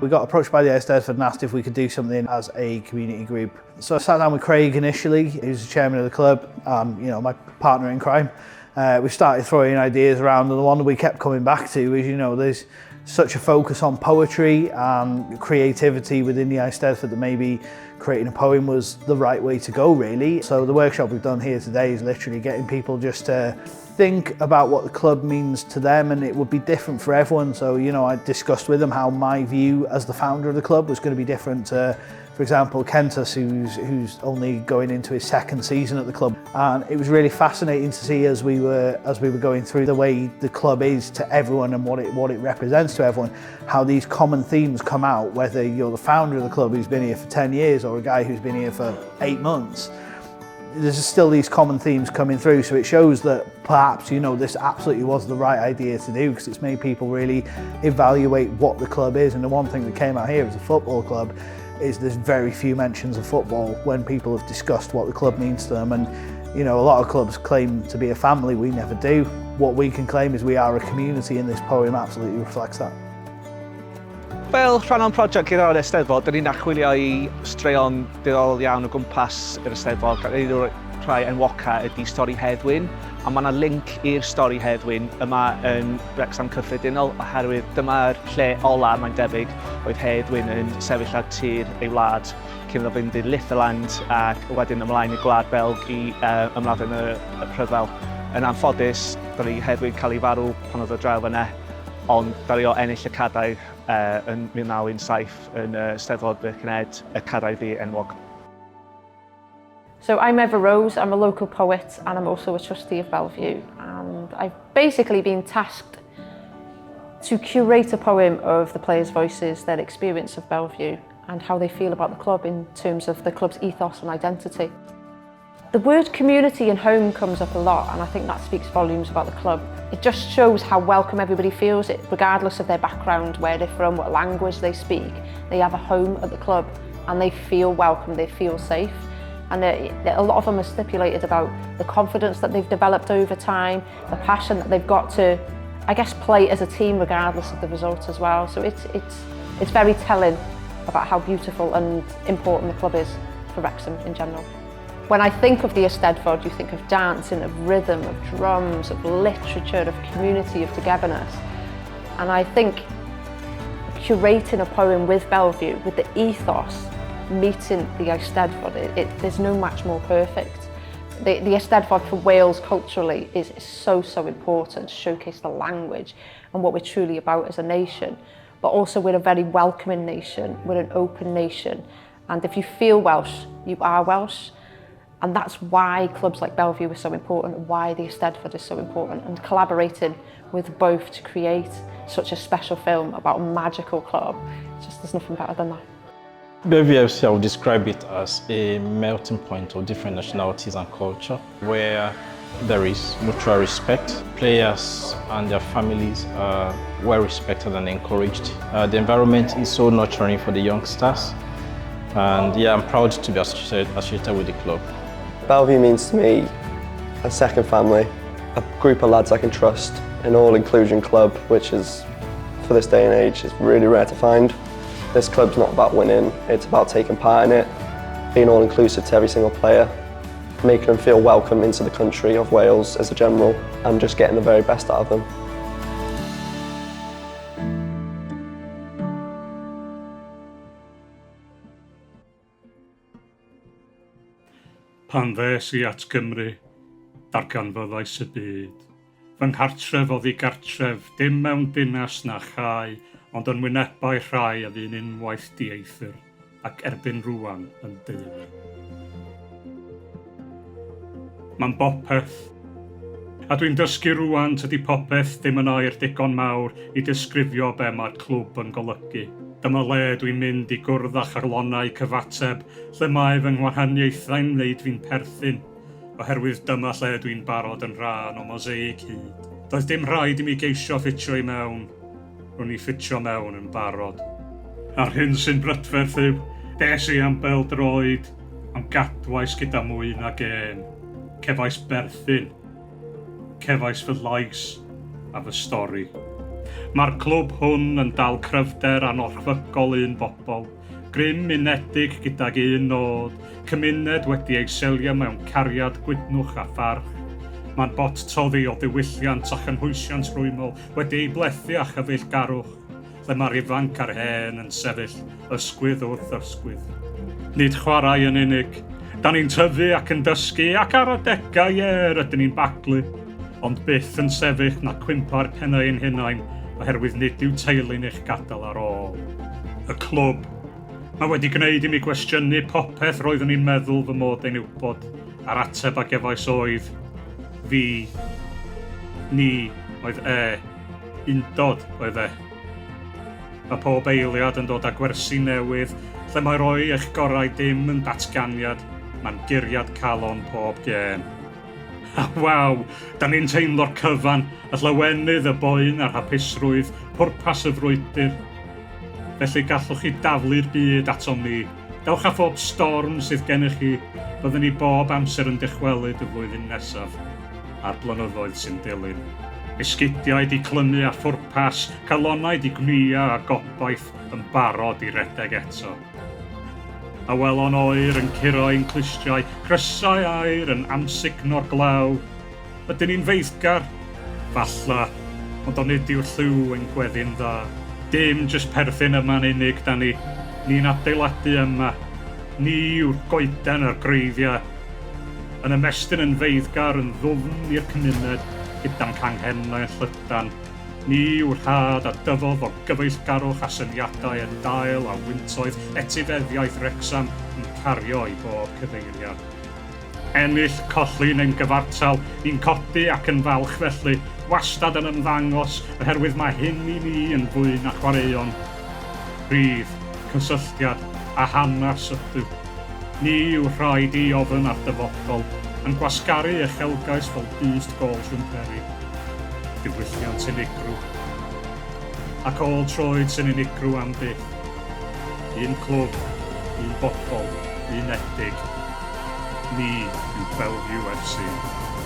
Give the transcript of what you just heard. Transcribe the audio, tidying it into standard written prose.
We got approached by the Eisteddfod and asked if we could do something as a community group. So I sat down with Craig initially, who's the chairman of the club, my partner in crime. We started throwing ideas around, and the one that we kept coming back to is, there's such a focus on poetry and creativity within the Eisteddfod that maybe creating a poem was the right way to go, really. So the workshop we've done here today is literally getting people just to think about what the club means to them, and it would be different for everyone. So, I discussed with them how my view as the founder of the club was going to be different to, for example, Kentus, who's only going into his second season at the club. And it was really fascinating to see as we were going through the way the club is to everyone and what it represents to everyone, how these common themes come out, whether you're the founder of the club who's been here for 10 years or a guy who's been here for 8 months. There's still these common themes coming through, so it shows that perhaps, this absolutely was the right idea to do, because it's made people really evaluate what the club is. And the one thing that came out here as a football club is there's very few mentions of football when people have discussed what the club means to them. And a lot of clubs claim to be a family. We never do. What we can claim is we are a community, and this poem absolutely reflects that. Fel rhan o'n prosiect gyda'r Eisteddfod, dyn ni'n achwilio I straeon diddorol iawn o gwmpas yr Eisteddfod. Un o'r rhai enwoca ydy stori Heddwyn, a mae yna link i'r stori Heddwyn yma yn Wrecsam cyffredinol, oherwydd dyma'r lle ola, mae'n debyg, oedd Heddwyn yn sefyll ar tir ei wlad cyn iddo fynd i'r Litherland ac wedyn ymlaen i Gwlad Belg I ymladd yn y Pryfel. Yn anffodus, ddaru Heddwyn cael ei farw pan oedd o draw fyna, ond ddaru o ennill y cadair yn 1917 yn Eisteddfod Birkenhead, y cadair ddi enwog. So I'm Eva Rose, I'm a local poet and I'm also a trustee of Bellevue, and I've basically been tasked to curate a poem of the players' voices, their experience of Bellevue and how they feel about the club in terms of the club's ethos and identity. The word community and home comes up a lot, and I think that speaks volumes about the club. It just shows how welcome everybody feels, regardless of their background, where they're from, what language they speak. They have a home at the club and they feel welcome, they feel safe. And a lot of them are stipulated about the confidence that they've developed over time, the passion that they've got to, I guess, play as a team regardless of the result as well. So it's very telling about how beautiful and important the club is for Wrexham in general. When I think of the Eisteddfod, you think of dancing, of rhythm, of drums, of literature, of community, of togetherness. And I think curating a poem with Bellevue, with the ethos, meeting the Eisteddfod, there's no match more perfect. The Eisteddfod for Wales culturally is so important to showcase the language and what we're truly about as a nation. But also we're a very welcoming nation, we're an open nation. And if you feel Welsh, you are Welsh. And that's why clubs like Bellevue are so important, why the Eisteddfod is so important, and collaborating with both to create such a special film about a magical club, there's nothing better than that. Bellevue FC, I would describe it as a melting point of different nationalities and culture, where there is mutual respect. Players and their families are well respected and encouraged. The environment is so nurturing for the youngsters, and I'm proud to be associated with the club. Bellevue means to me a second family, a group of lads I can trust, an all-inclusion club, which is, for this day and age, is really rare to find. This club's not about winning, it's about taking part in it, being all-inclusive to every single player, making them feel welcome into the country of Wales as a general, and just getting the very best out of them. Pan ddes I at Gymru, darganfoddais y byd. Fy nghartref oedd I gartref, dim mewn dinas na chai, ond yn wynebau rhai a ddyn unwaith dieithr, ac erbyn rwan yn dyr. Mae'n bopeth, a dwi'n dysgu rwan tydi popeth ddim yn air digon mawr I disgrifio be mae'r clwb yn golygu. Dyma le dwi'n mynd I gwrdd â charlonau cyfateb, lle mae fy ngwahaniaethau'n wneud fi'n perthyn, oherwydd dyma lle dwi'n barod yn rhan o mosaic hyd. Doedd dim rhaid I mi geisio ffitio I mewn, rwy'n I ffitio mewn yn barod. A'r hyn sy'n brydferth yw, des I am bel-droed, am gadwais gyda mwy na gêm, cefais berthyn, cefais fy lais a fy stori. Mae'r clwb hwn yn dal cryfder anorchfygol un bobl, grym unedig gydag un nod, cymuned wedi ei selio mewn cariad gwydnwch a pharch. Mae'n bot toddi o ddiwylliant a chynhwysiant rhwymol wedi ei blethu a chyfeillgarwch, lle mae'r ifanc a'r hen yn sefyll ysgwydd wrth ysgwydd. Nid chwarae yn unig, da ni'n tyfu ac yn dysgu ac ar adegau ydyn ni'n baglu, ond byth yn sefyll na cwympar'r pennau ein hunain oherwydd nid yw teulu'n eich gadael ar ôl. Y clwb. Mae wedi gwneud i mi gwestiynu popeth roeddwn i'n meddwl fy mod ein wybod, a'r ateb ag efais oedd fi, ni oedd undod oedd e. Mae pob eiliad yn dod â gwersi newydd, lle mae roi eich gorau dim yn datganiad, mae'n guriad calon pob gêm. A waw, da ni'n teimlo'r cyfan, y llawenydd y boen a'r hapusrwydd, pwrpas y frwydr. Felly gallwch chi daflu'r byd ato mi. Dewch â phob storm sydd gennych chi, byddwn ni bob amser yn dychwelyd y flwyddyn nesaf, a'r blynyddoedd sy'n dilyn. Esgidiau di clymu a phwrpas, calonnau di gwnia a gobaith yn barod i redeg eto. A welon oer yn curo ein clistiau, crysau air yn amsugno'r glaw. Ydyn ni'n feiddgar? Falla, ond ond nid yw'r lliw yn gweddi'n dda. Dim jyst perthyn yma'n unig da ni. Ni'n adeiladu yma. Ni yw'r goeden a'r greiddiau. Yn ymestyn yn feiddgar yn ddwfn i'r cymuned gyda'n canghennau yn llydan. Ni yw'r had a dyfodd o gyfeillgarwch a syniadau yn dail a wyntoedd etifeddiaeth Wrecsam yn cario i bob cyfeiriad. Ennill, colli neu'n gyfartal, ni'n codi ac yn falch felly, wastad yn ymddangos oherwydd mae hyn i ni yn fwy na chwaraeon. Rhydd, cysylltiad a hanas ydw. Ni yw'r rhaid i ofyn ar dyfodol, yn gwasgaru uchelgais fel dyst gol siwmperi. Diwylliant unigryw, ac ôl troed sy'n unigryw am byth. Un clwb, un bobl, un edig. Ni yw Belle FC.